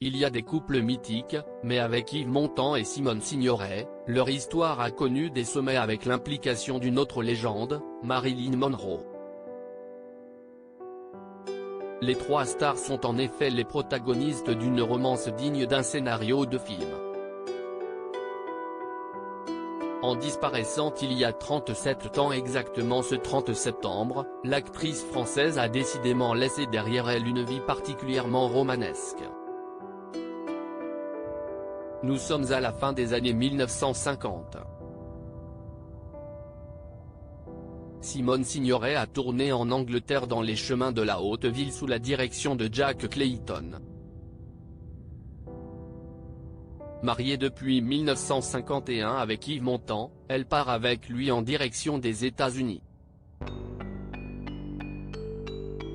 il y a des couples mythiques, mais avec Yves Montand et Simone Signoret, leur histoire a connu des sommets avec l'implication d'une autre légende, Marilyn Monroe. Les trois stars sont en effet les protagonistes d'une romance digne d'un scénario de film. En disparaissant il y a 37 ans exactement ce 30 septembre, l'actrice française a décidément laissé derrière elle une vie particulièrement romanesque. Nous sommes à la fin des années 1950. Simone Signoret a tourné en Angleterre dans les chemins de la Haute-Ville sous la direction de Jack Clayton. Mariée depuis 1951 avec Yves Montand, elle part avec lui en direction des États-Unis.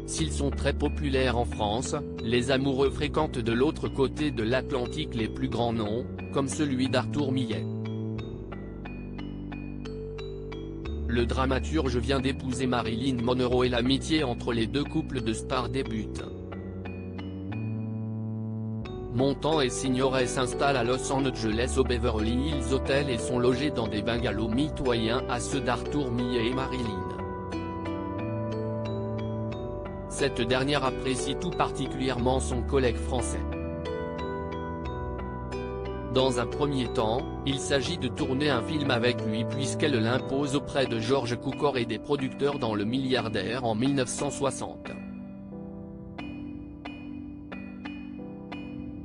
S'ils sont très populaires en France, les amoureux fréquentent de l'autre côté de l'Atlantique les plus grands noms, comme celui d'Arthur Millet. Le dramaturge vient d'épouser Marilyn Monroe et l'amitié entre les deux couples de stars débute. Montand et Signoret s'installent à Los Angeles au Beverly Hills Hotel et sont logés dans des bungalows mitoyens à ceux d'Arthur Millet et Marilyn. Cette dernière apprécie tout particulièrement son collègue français. Dans un premier temps, il s'agit de tourner un film avec lui puisqu'elle l'impose auprès de George Cukor et des producteurs dans Le Milliardaire en 1960.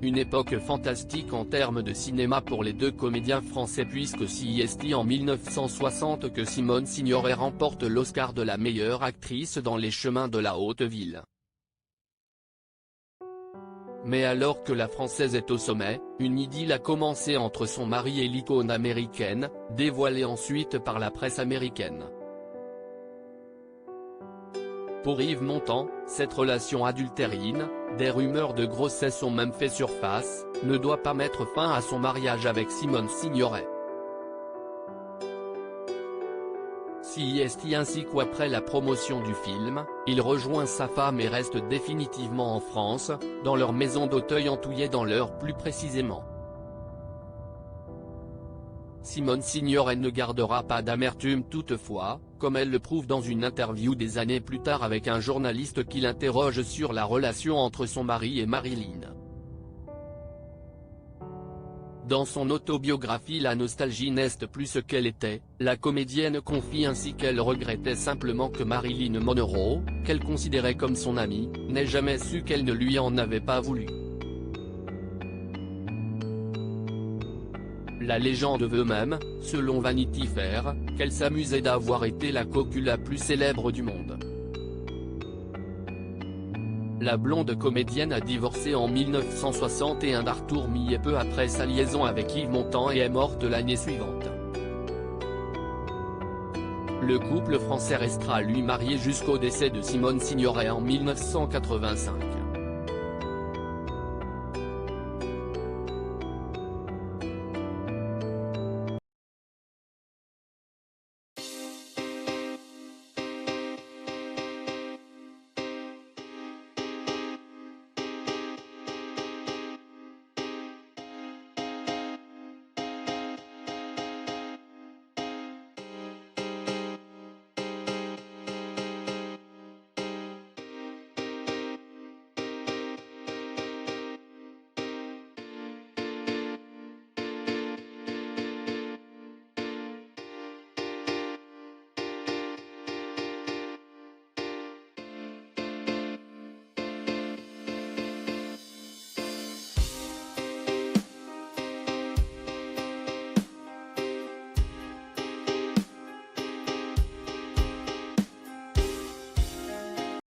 Une époque fantastique en termes de cinéma pour les deux comédiens français puisque c'est en 1960 que Simone Signoret remporte l'Oscar de la meilleure actrice dans Les Chemins de la Haute-Ville. Mais alors que la Française est au sommet, une idylle a commencé entre son mari et l'icône américaine, dévoilée ensuite par la presse américaine. Pour Yves Montand, cette relation adultérine, des rumeurs de grossesse ont même fait surface, ne doit pas mettre fin à son mariage avec Simone Signoret. Ainsi qu'après la promotion du film, il rejoint sa femme et reste définitivement en France, dans leur maison d'Auteuil en Touillet dans l'Eure plus précisément. Simone Signoret ne gardera pas d'amertume toutefois, comme elle le prouve dans une interview des années plus tard avec un journaliste qui l'interroge sur la relation entre son mari et Marilyn. Dans son autobiographie La nostalgie n'est plus ce qu'elle était, la comédienne confie ainsi qu'elle regrettait simplement que Marilyn Monroe, qu'elle considérait comme son amie, n'ait jamais su qu'elle ne lui en avait pas voulu. La légende veut même, selon Vanity Fair, qu'elle s'amusait d'avoir été la cocu la plus célèbre du monde. La blonde comédienne a divorcé en 1961 d'Arthur Millet peu après sa liaison avec Yves Montand et est morte l'année suivante. Le couple français restera lui marié jusqu'au décès de Simone Signoret en 1985.